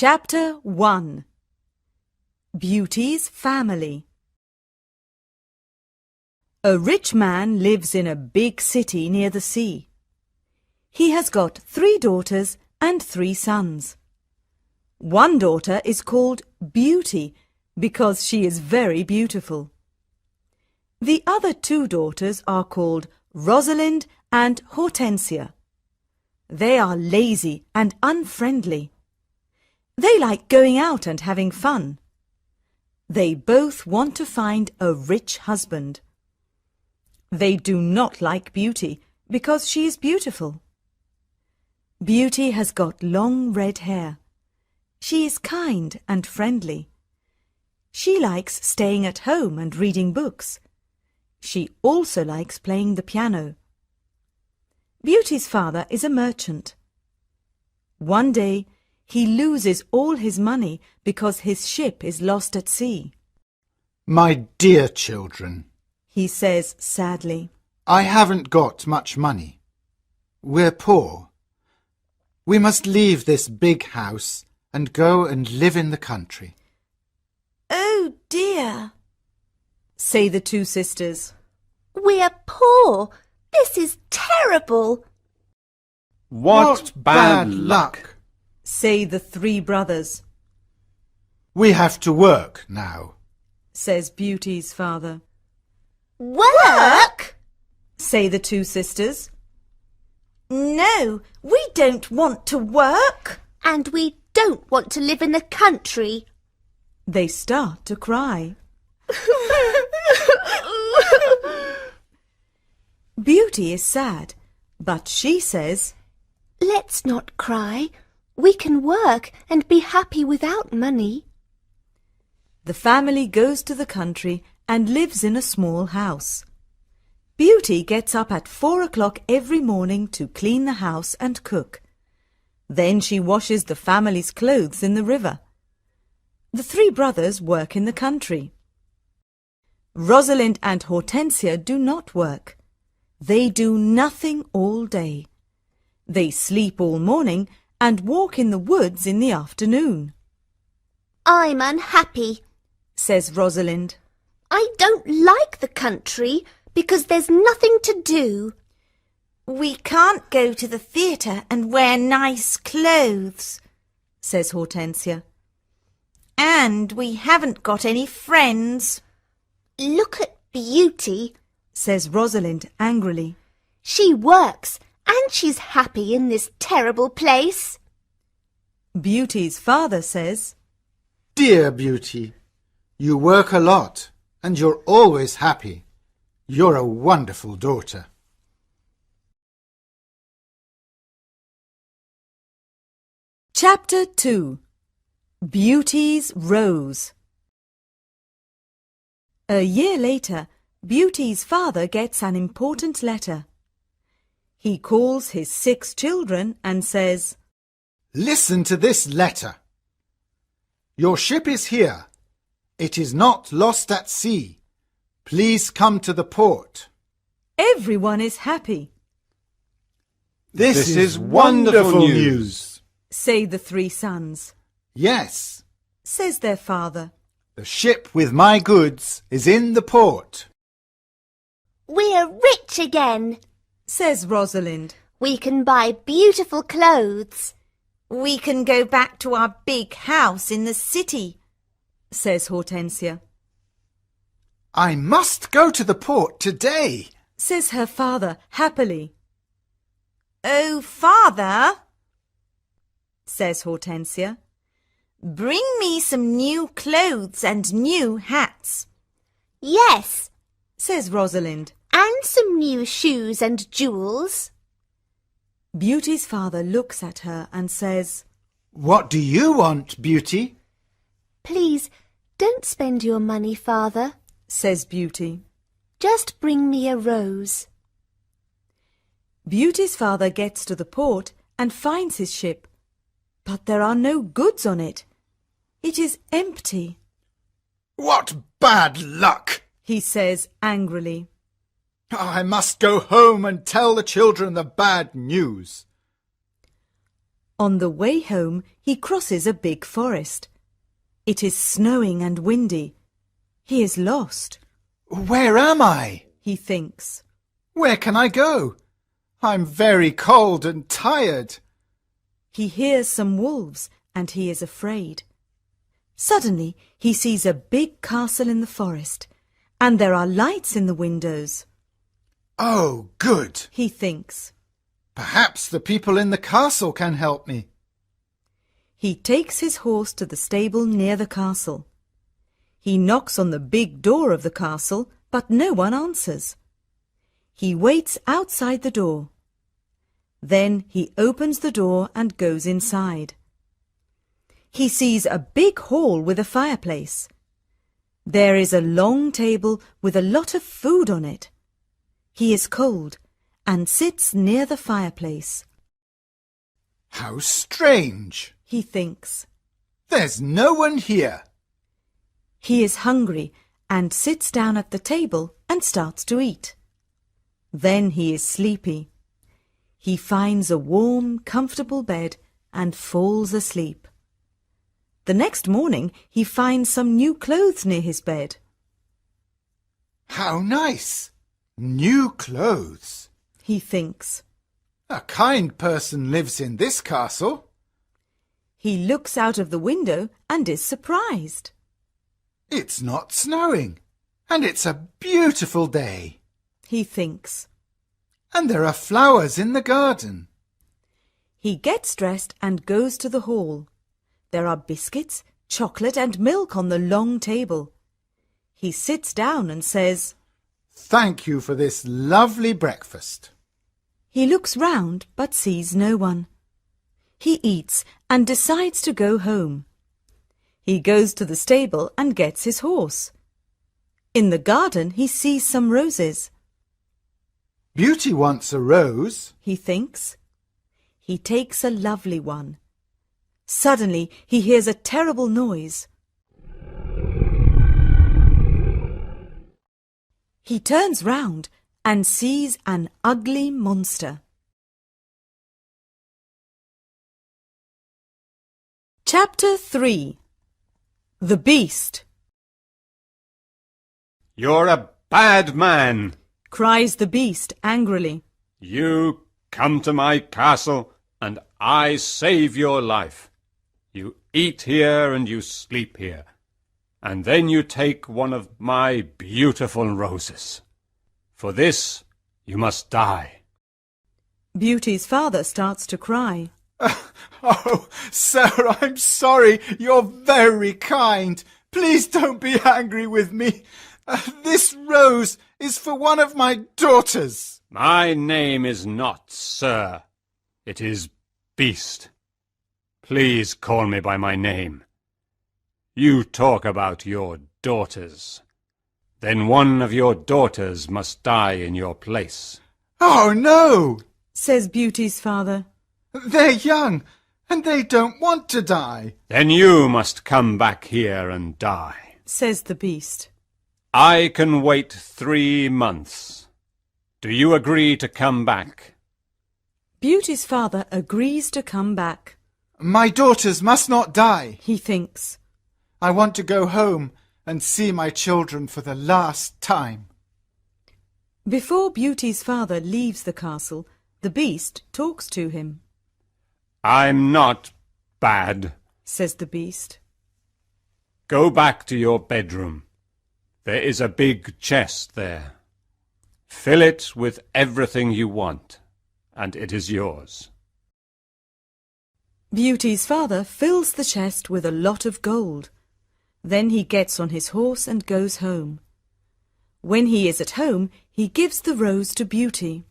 Chapter 1 Beauty's Family. A rich man lives in a big city near the sea. He has got 3 daughters and 3 sons. One daughter is called Beauty because she is very beautiful. The other 2 daughters are called Rosalind and Hortensia. They are lazy and unfriendly. They like going out and having fun. They both want to find a rich husband. They do not like Beauty because she is beautiful. Beauty has got long red hair. She is kind and friendly. She likes staying at home and reading books. She also likes playing the piano. Beauty's father is a merchant. One day, he loses all his money because his ship is lost at sea. My dear children, He says sadly, I haven't got much money. We're poor. We must leave this big house and go and live in the country. Oh dear, say the 2 sisters. we're poor. This is terrible. What bad luck! Say the 3 brothers, We have to work now. says Beauty's father. Work? Say the 2 sisters. No, we don't want to work. And we don't want to live in the country. They start to cry. Beauty is sad, but she says, Let's not cry. We can work and be happy without money. the family goes to the country and lives in a small house. Beauty gets up at 4 o'clock every morning to clean the house and cook. Then she washes the family's clothes in the river. The 3 brothers work in the country. Rosalind and Hortensia do not work. They do nothing all day. They sleep all morning and walk in the woods in the afternoon, I'm unhappy. says Rosalind. I don't like the country because there's nothing to do. We can't go to the theatre and wear nice clothes, says Hortensia. and we haven't got any friends. Look at Beauty. Says Rosalind angrily. She works and she's happy in this terrible place. Beauty's father says, Dear Beauty, you work a lot and you're always happy. You're a wonderful daughter. Chapter 2 Beauty's Rose. A year later, Beauty's father gets an important letter. He calls his 6 children and says, Listen to this letter. Your ship is here. It is not lost at sea. Please come to the port. Everyone is happy, This is wonderful news. say the 3 sons. Yes, Says their father. the ship with my goods is in the port. We're rich again. Says Rosalind. We can buy beautiful clothes. We can go back to our big house in the city. Says Hortensia. I must go to the port today. Says her father happily. Oh, Father, Says Hortensia. bring me some new clothes and new hats. Yes, Says Rosalind. and some new shoes and jewels. Beauty's father looks at her and says, What do you want, Beauty? Please, don't spend your money, Father. says Beauty. Just bring me a rose. Beauty's father gets to the port and finds his ship, but there are no goods on it. It is empty, What bad luck! he says angrily. I must go home and tell the children the bad news. On the way home, he crosses a big forest. It is snowing and windy. He is lost, Where am I? he thinks. Where can I go? I'm very cold and tired. He hears some wolves and he is afraid. Suddenly, he sees a big castle in the forest, and there are lights in the windows. Oh, good. He thinks. Perhaps the people in the castle can help me. He takes his horse to the stable near the castle. He knocks on the big door of the castle, but no one answers. He waits outside the door. Then he opens the door and goes inside. He sees a big hall with a fireplace. There is a long table with a lot of food on it. He is cold and sits near the fireplace. How strange. He thinks. There's no one here. He is hungry and sits down at the table and starts to eat. Then he is sleepy. He finds a warm, comfortable bed and falls asleep. The next morning he finds some new clothes near his bed. How nice. New clothes. He thinks. A kind person lives in this castle. He looks out of the window and is surprised. It's not snowing, and it's a beautiful day. He thinks. And there are flowers in the garden. He gets dressed and goes to the hall. There are biscuits, chocolate and milk on the long table. He sits down and says, Thank you for this lovely breakfast. He looks round but sees no one. He eats and decides to go home. He goes to the stable and gets his horse. In the garden he sees some roses. Beauty wants a rose. He thinks. He takes a lovely one. Suddenly he hears a terrible noise. He turns round and sees an ugly monster. Chapter 3. The Beast. You're a bad man. Cries the Beast angrily. You come to my castle and I save your life. You eat here and you sleep here, and then you take one of my beautiful roses. For this you must die. Beauty's father starts to cry. Oh, sir, I'm sorry. You're very kind. Please don't be angry with me. This rose is for one of my daughters. My name is not Sir. It is Beast. Please call me by my name. You talk about your daughters. Then one of your daughters must die in your place. Oh, no, Says Beauty's father. they're young and they don't want to die. Then you must come back here and die. Says the Beast. I can wait 3 months. Do you agree to come back? Beauty's father agrees to come back. My daughters must not die. He thinks. I want to go home and see my children for the last time. Before Beauty's father leaves the castle, the Beast talks to him. I'm not bad. Says the Beast. Go back to your bedroom. There is a big chest there. Fill it with everything you want, and it is yours. Beauty's father fills the chest with a lot of gold. Then he gets on his horse and goes home. When he is at home, he gives the rose to Beauty.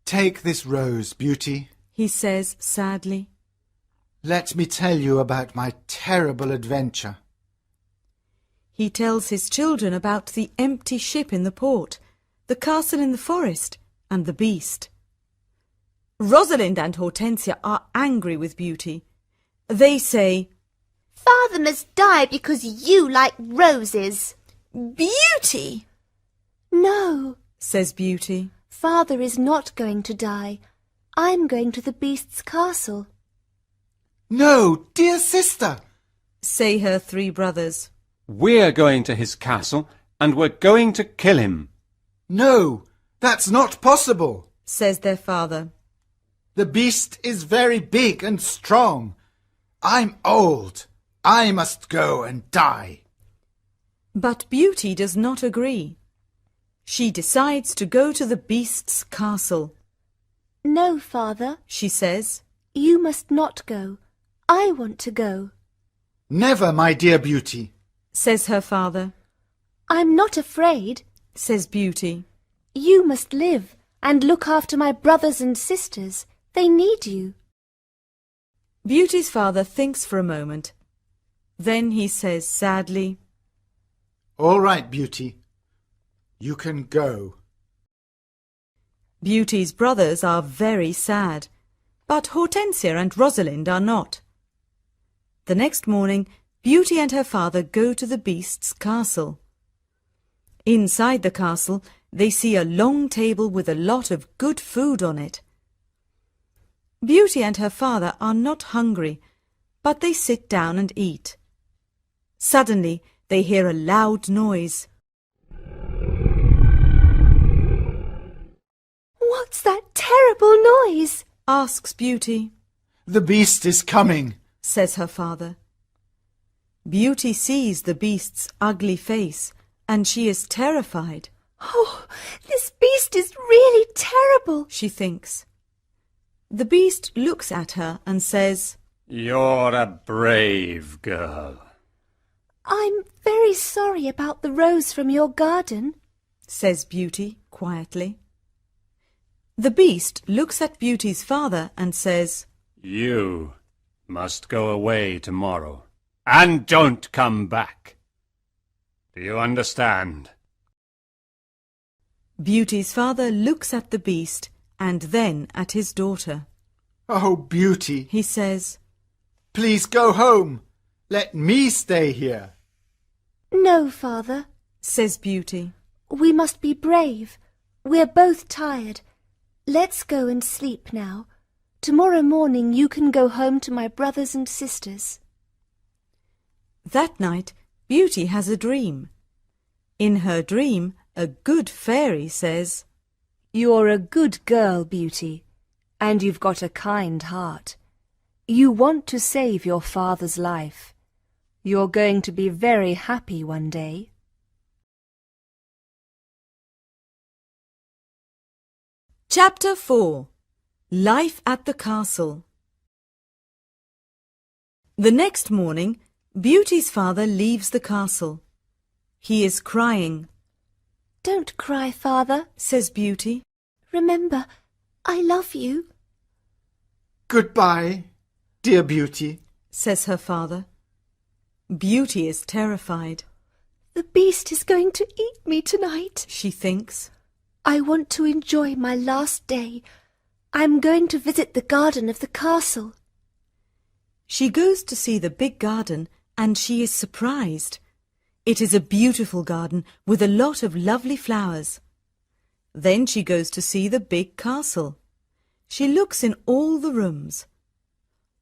Take this rose, Beauty. He says sadly. Let me tell you about my terrible adventure. He tells his children about the empty ship in the port, the castle in the forest, and the Beast. Rosalind and Hortensia are angry with Beauty. They say, Father must die because you like roses. Beauty! No, says Beauty. Father is not going to die. I'm going to the beast's castle. No, dear sister. say her 3 brothers. We're going to his castle, and we're going to kill him. No, that's not possible. Says their father. The beast is very big and strong. I'm old. I must go and die. But Beauty does not agree. She decides to go to the beast's castle. No, father, She says, you must not go. I want to go. Never, my dear Beauty. says her father, I'm not afraid. says Beauty. You must live and look after my brothers and sisters. They need you. Beauty's father thinks for a moment. Then he says sadly, All right, Beauty. You can go. Beauty's brothers are very sad, but Hortensia and Rosalind are not. The next morning, Beauty and her father go to the beast's castle. Inside the castle, they see a long table with a lot of good food on it. Beauty and her father are not hungry, but they sit down and eat. Suddenly, they hear a loud noise. What's that terrible noise? Asks Beauty, The beast is coming. says her father. Beauty sees the beast's ugly face, and she is terrified, Oh, this beast is really terrible. she thinks. The beast looks at her and says, You're a brave girl. I'm very sorry about the rose from your garden. says Beauty quietly. The beast looks at Beauty's father and says, You must go away tomorrow, and don't come back. Do you understand? Beauty's father looks at the beast and then at his daughter. Oh, Beauty, He says, please go home. Let me stay here. No, father. says Beauty. We must be brave. We're both tired. Let's go and sleep now. Tomorrow morning you can go home to my brothers and sisters. That night, Beauty has a dream. In her dream, a good fairy says, You're a good girl, Beauty, and you've got a kind heart. You want to save your father's life. You're going to be very happy one day. Chapter 4. Life at the Castle. The next morning, Beauty's father leaves the castle. He is crying, Don't cry, father. says Beauty. Remember, I love you. Goodbye, dear Beauty. Says her father. Beauty is terrified, The beast is going to eat me tonight. she thinks. I want to enjoy my last day. I'm going to visit the garden of the castle. She goes to see the big garden and she is surprised. It is a beautiful garden with a lot of lovely flowers. Then she goes to see the big castle. She looks in all the rooms.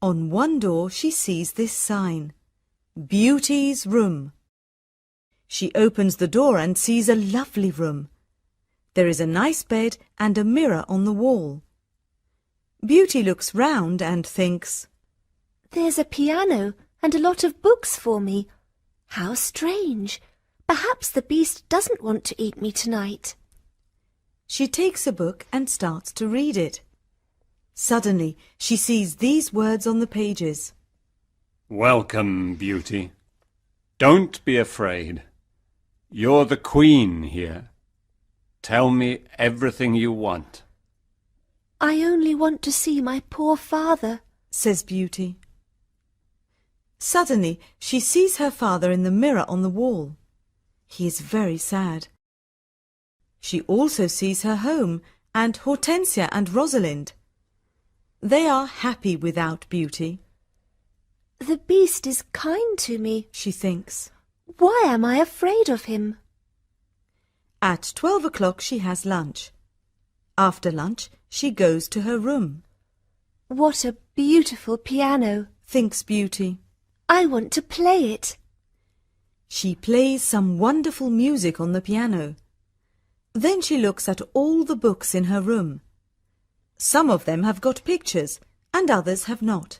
On one door she sees this sign, Beauty's Room. She opens the door and sees a lovely room. There is a nice bed and a mirror on the wall. Beauty looks round and thinks, There's a piano and a lot of books for me. How strange. Perhaps the beast doesn't want to eat me tonight. She takes a book and starts to read it. Suddenly, she sees these words on the pages. Welcome, Beauty. Don't be afraid. You're the queen here. Tell me everything you want. I only want to see my poor father. Says Beauty. Suddenly, she sees her father in the mirror on the wall. He is very sad. She also sees her home and Hortensia and Rosalind. They are happy without Beauty, The beast is kind to me. she thinks. Why am I afraid of him? At 12 o'clock she has lunch. After lunch, she goes to her room. What a beautiful piano! Thinks Beauty. I want to play it. She plays some wonderful music on the piano. Then she looks at all the books in her room. Some of them have got pictures and others have not.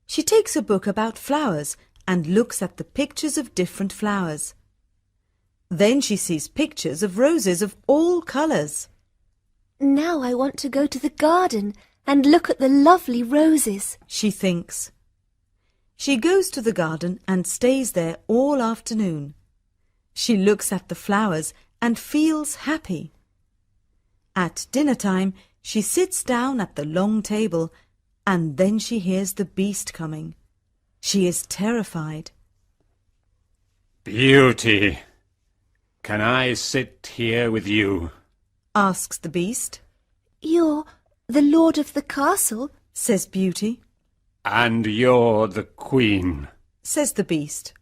She takes a book about flowers and looks at the pictures of different flowers. Then she sees pictures of roses of all colours. Now I want to go to the garden and look at the lovely roses. She thinks. She goes to the garden and stays there all afternoon. She looks at the flowers and feels happy. At dinner time, she sits down at the long table and then she hears the beast coming. She is terrified. Beauty, can I sit here with you? Asks the beast. You're the lord of the castle? Says Beauty. And you're the queen. Says the beast.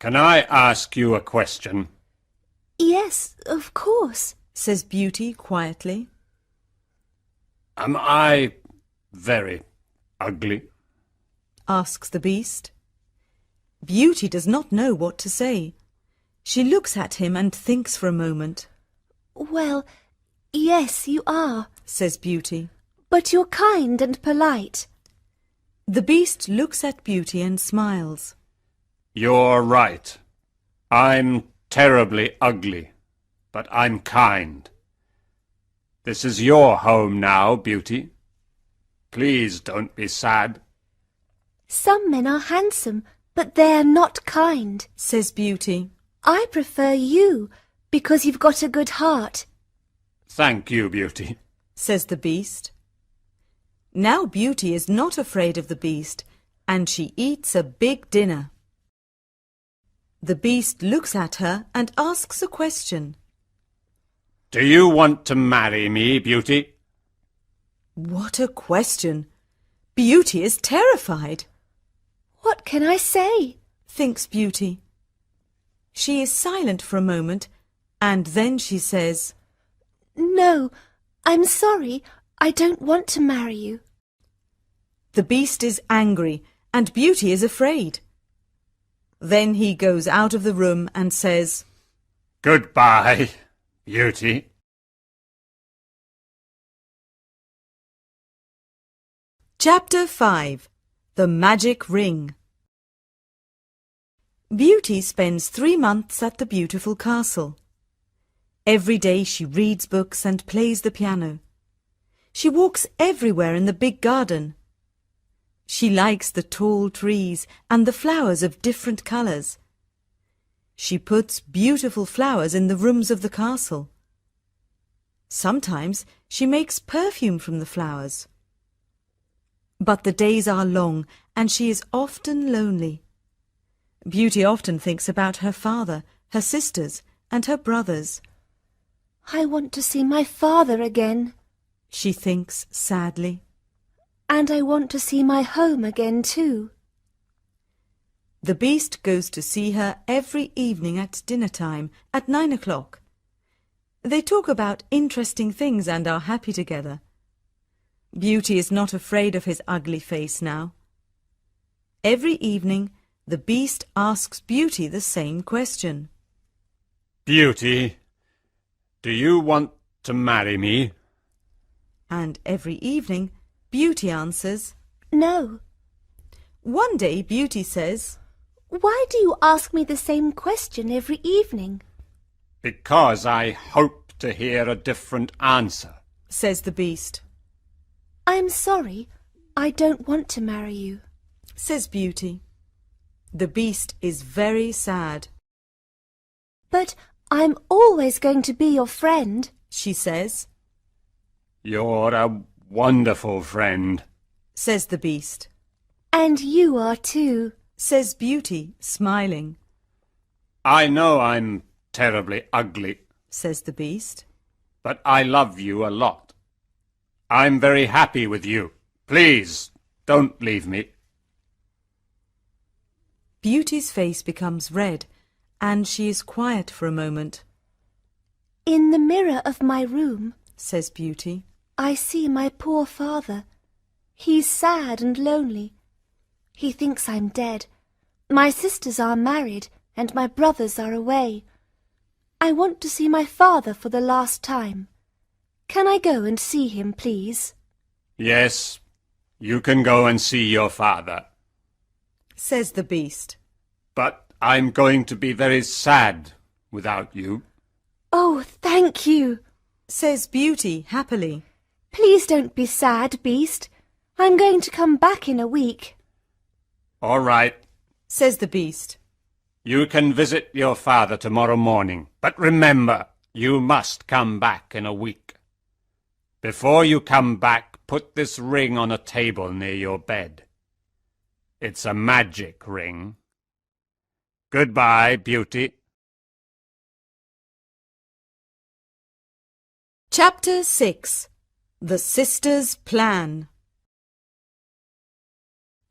Can I ask you a question? Yes, of course. Says Beauty quietly. Am I very ugly? Asks the beast. Beauty does not know what to say. She looks at him and thinks for a moment. Well, yes, you are. Says Beauty. But you're kind and polite. The beast looks at Beauty and smiles. You're right. I'm terribly ugly, but I'm kind. This is your home now, Beauty. Please don't be sad. Some men are handsome, but they're not kind. Says Beauty. I prefer you because you've got a good heart. Thank you, Beauty. Says the beast. Now Beauty is not afraid of the beast, and she eats a big dinner. The beast looks at her and asks a question. Do you want to marry me, Beauty? What a question! Beauty is terrified. What can I say? Thinks Beauty. She is silent for a moment, and then she says, No, I'm sorry. I don't want to marry you. The beast is angry, and Beauty is afraid. Then he goes out of the room and says, Goodbye, Beauty. Chapter 5. The Magic Ring. Beauty spends 3 months at the beautiful castle. Every day she reads books and plays the piano. She walks everywhere in the big garden. She likes the tall trees and the flowers of different colours. She puts beautiful flowers in the rooms of the castle. Sometimes she makes perfume from the flowers. But the days are long and she is often lonely. Beauty often thinks about her father, her sisters, and her brothers. I want to see my father again. She thinks sadly. And I want to see my home again too. The beast goes to see her every evening at dinner time at 9 o'clock. They talk about interesting things and are happy together. Beauty is not afraid of his ugly face now. Every evening, the beast asks Beauty the same question. Beauty, do you want to marry me? And every evening, Beauty answers, No. One day Beauty says, Why do you ask me the same question every evening? Because I hope to hear a different answer. Says the beast. I'm sorry. I don't want to marry you. Says Beauty. The beast is very sad. But I'm always going to be your friend. She says. You're a wonderful friend. Says the beast. And you are too. Says Beauty, smiling. I know I'm terribly ugly, Says the beast. but I love you a lot. I'm very happy with you. Please, don't leave me. Beauty's face becomes red, and she is quiet for a moment. In the mirror of my room, says Beauty. I see my poor father. He's sad and lonely. He thinks I'm dead. My sisters are married and my brothers are away. I want to see my father for the last time. Can I go and see him, please? Yes, you can go and see your father. Says the Beast. But I'm going to be very sad without you. Oh, thank you. Says Beauty happily. Please don't be sad, Beast. I'm going to come back in a week. All right, Says the Beast. you can visit your father tomorrow morning. But remember, you must come back in a week. Before you come back, put this ring on a table near your bed. It's a magic ring. Goodbye, Beauty. Chapter 6. The Sisters' Plan.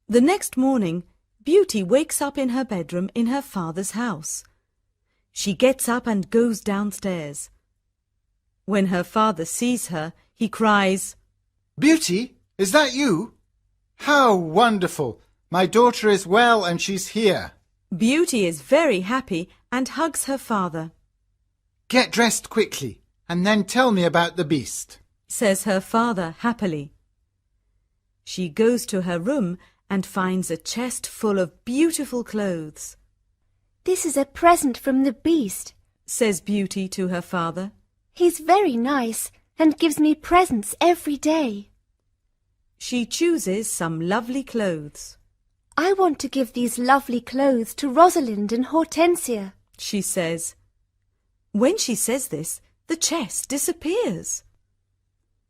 The next morning, Beauty wakes up in her bedroom in her father's house. She gets up and goes downstairs. When her father sees her, he cries, Beauty, is that you? How wonderful! My daughter is well and she's here. Beauty is very happy and hugs her father. Get dressed quickly and then tell me about the beast. Says her father happily. She goes to her room and finds a chest full of beautiful clothes. This is a present from the Beast. Says Beauty to her father. He's very nice and gives me presents every day. She chooses some lovely clothes. I want to give these lovely clothes to Rosalind and Hortensia. She says. When she says this, the chest disappears.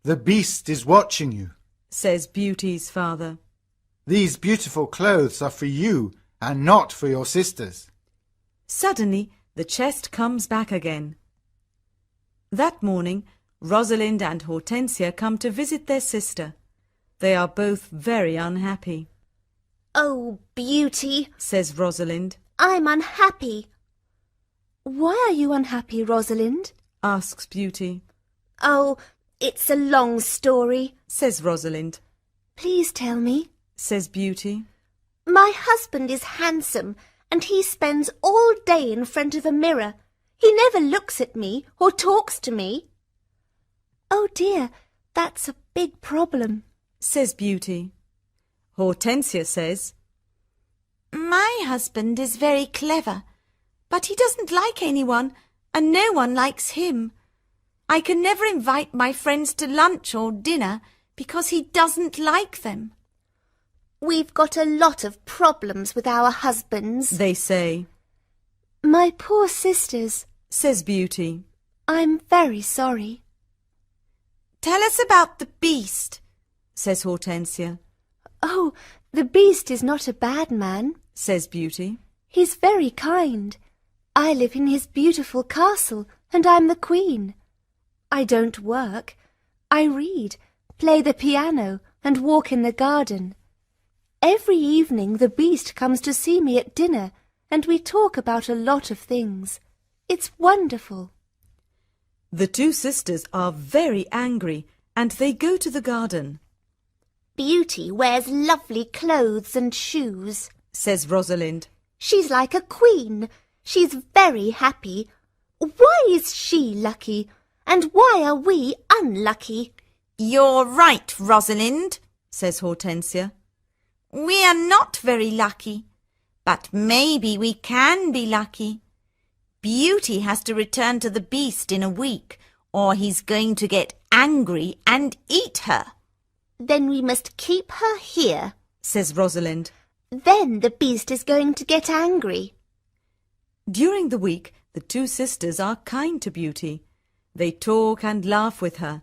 The beast is watching you. Says Beauty's father. These beautiful clothes are for you and not for your sisters. Suddenly, the chest comes back again. That morning, Rosalind and Hortensia come to visit their sister. They are both very unhappy. Oh, Beauty, Says Rosalind. I'm unhappy. Why are you unhappy, Rosalind? Asks Beauty. Oh, it's a long story. Says Rosalind. Please tell me. Says Beauty. My husband is handsome and he spends all day in front of a mirror. He never looks at me or talks to me. Oh dear, that's a big problem. Says Beauty. Hortensia says, My husband is very clever, but he doesn't like anyone and no one likes him. I can never invite my friends to lunch or dinner because he doesn't like them. We've got a lot of problems with our husbands. they say. My poor sisters. Says Beauty. I'm very sorry. Tell us about the beast. Says Hortensia. Oh, the Beast is not a bad man. Says Beauty. He's very kind. I live in his beautiful castle and I'm the queen. I don't work. I read, play the piano and walk in the garden. Every evening the Beast comes to see me at dinner and we talk about a lot of things. It's wonderful. The two sisters are very angry and they go to the garden. Beauty wears lovely clothes and shoes. Says Rosalind. She's like a queen. She's very happy. Why is she lucky? And why are we unlucky? You're right, Rosalind, Says Hortensia. we are not very lucky. But maybe we can be lucky. Beauty has to return to the Beast in a week, or he's going to get angry and eat her. Then we must keep her here. Says Rosalind. Then the Beast is going to get angry. During the week, the two sisters are kind to Beauty. They talk and laugh with her.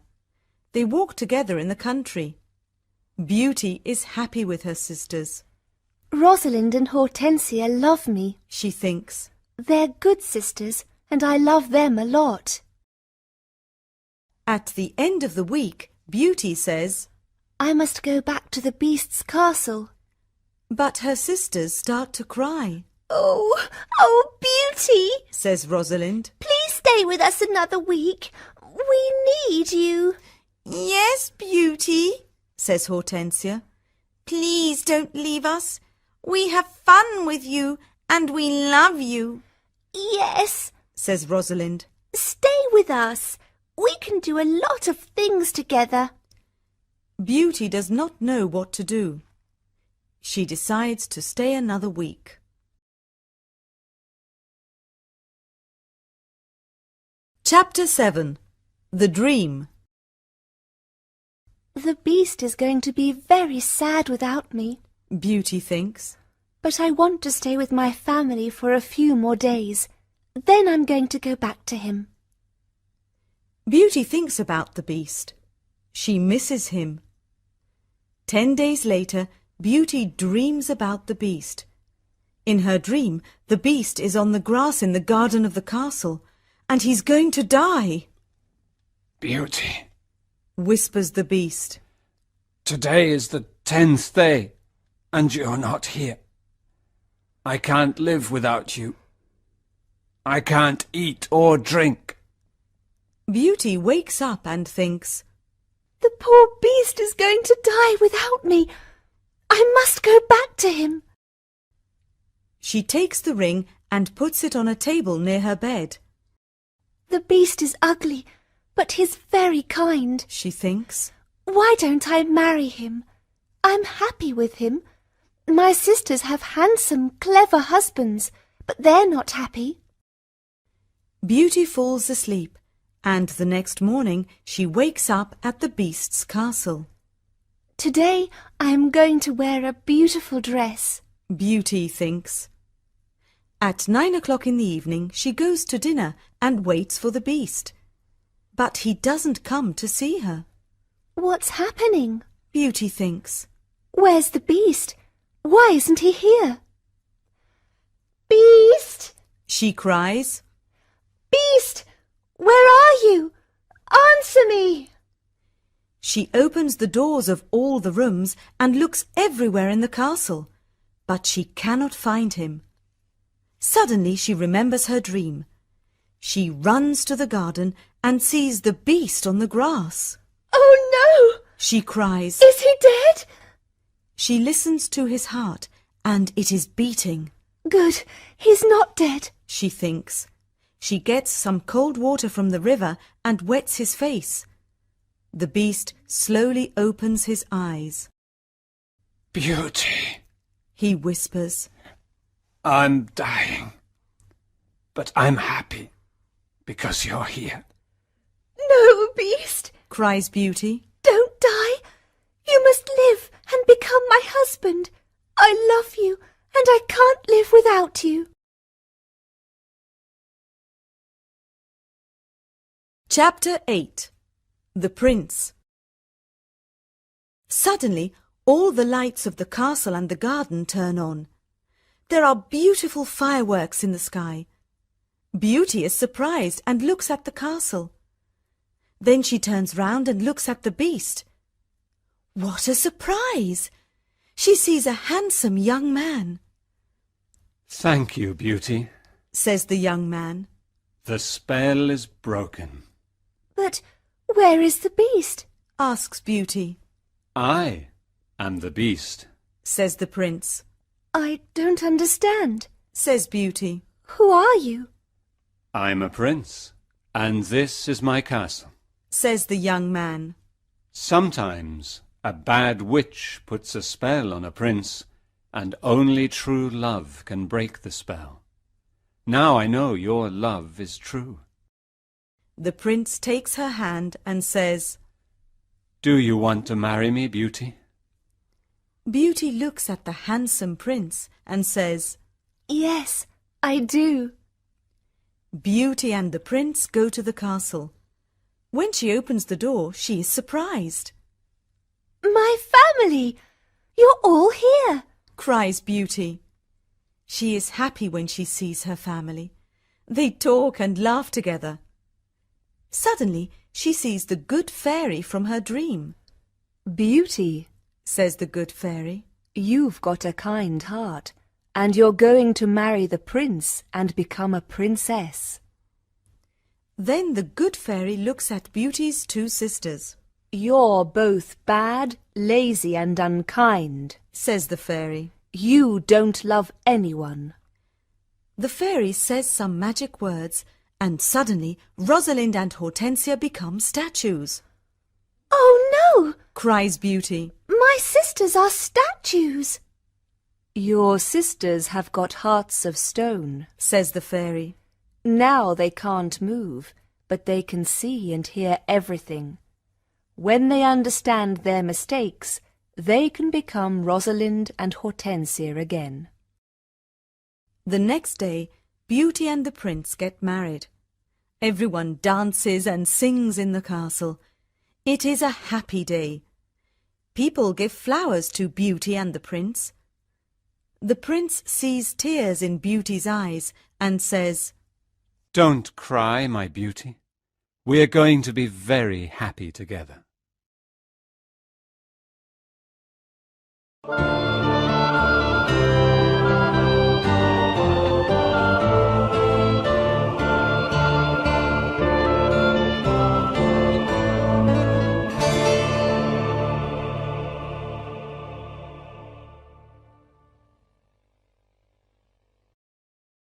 They walk together in the country. Beauty is happy with her sisters. Rosalind and Hortensia love me. She thinks. They're good sisters and I love them a lot. At the end of the week, Beauty says, I must go back to the Beast's castle. but her sisters start to cry. Oh, Beauty, Says Rosalind. please stay with us another week. We need you. Yes, Beauty, says Hortensia. Please don't leave us. We have fun with you and we love you. Yes, Says Rosalind. stay with us. We can do a lot of things together. Beauty does not know what to do. She decides to stay another week. Chapter 7. The Dream. The beast is going to be very sad without me, Beauty thinks. but I want to stay with my family for a few more days. Then I'm going to go back to him. Beauty thinks about the beast. She misses him. 10 days later, Beauty dreams about the beast. In her dream, the beast is on the grass in the garden of the castle, and he's going to die, Beauty, whispers the beast. today is the 10th day, and you're not here. I can't live without you. I can't eat or drink. Beauty wakes up and thinks, The poor beast is going to die without me. I must go back to him. She takes the ring and puts it on a table near her bed. The beast is ugly, but he's very kind. She thinks. Why don't I marry him? I'm happy with him. My sisters have handsome, clever husbands, but they're not happy. Beauty falls asleep, and the next morning she wakes up at the beast's castle. Today I am going to wear a beautiful dress. Beauty thinks. At 9 o'clock in the evening she goes to dinner and waits for the beast. But he doesn't come to see her. What's happening? Beauty thinks. Where's the beast? Why isn't he here? Beast! She cries. Beast! Where are you? Answer me! She opens the doors of all the rooms and looks everywhere in the castle, but she cannot find him. Suddenly she remembers her dream. She runs to the garden and sees the beast on the grass. Oh no! She cries. Is he dead? She listens to his heart, and it is beating. Good, he's not dead. She thinks. She gets some cold water from the river and wets his face. The beast slowly opens his eyes. Beauty, He whispers. I'm dying, but I'm happy because you're here. No, Beast, Cries Beauty. don't die. You must live and become my husband. I love you, and I can't live without you. Chapter 8. The Prince. Suddenly, all the lights of the castle and the garden turn on. There are beautiful fireworks in the sky. Beauty is surprised and looks at the castle. Then she turns round and looks at the beast. What a surprise! She sees a handsome young man. Thank you, Beauty. Says the young man. The spell is broken. But where is the beast? Asks Beauty. I am the beast. Says the prince. I don't understand. Says Beauty. Who are you? I'm a prince, and this is my castle. Says the young man. Sometimes a bad witch puts a spell on a prince, and only true love can break the spell. Now I know your love is true. The prince takes her hand and says, Do you want to marry me, Beauty? Beauty looks at the handsome prince and says, Yes, I do. Beauty and the prince go to the castle. When she opens the door, she is surprised. My family! You're all here. Cries Beauty. She is happy when she sees her family. They talk and laugh together. Suddenly, she sees the good fairy from her dream. Beauty, Says the good fairy. you've got a kind heart, and you're going to marry the prince and become a princess. Then the good fairy looks at Beauty's two sisters. You're both bad, lazy and unkind, Says the fairy. You don't love anyone. The fairy says some magic words, and suddenly Rosalind and Hortensia become statues. Oh no! Cries Beauty. My sisters are statues. Your sisters have got hearts of stone. Says the fairy. Now they can't move, but they can see and hear everything. When they understand their mistakes, they can become Rosalind and Hortensia again. The next day, Beauty and the prince get married. Everyone dances and sings in the castle. It is a happy day. People give flowers to Beauty and the prince. The prince sees tears in Beauty's eyes and says, Don't cry, my beauty. We're going to be very happy together.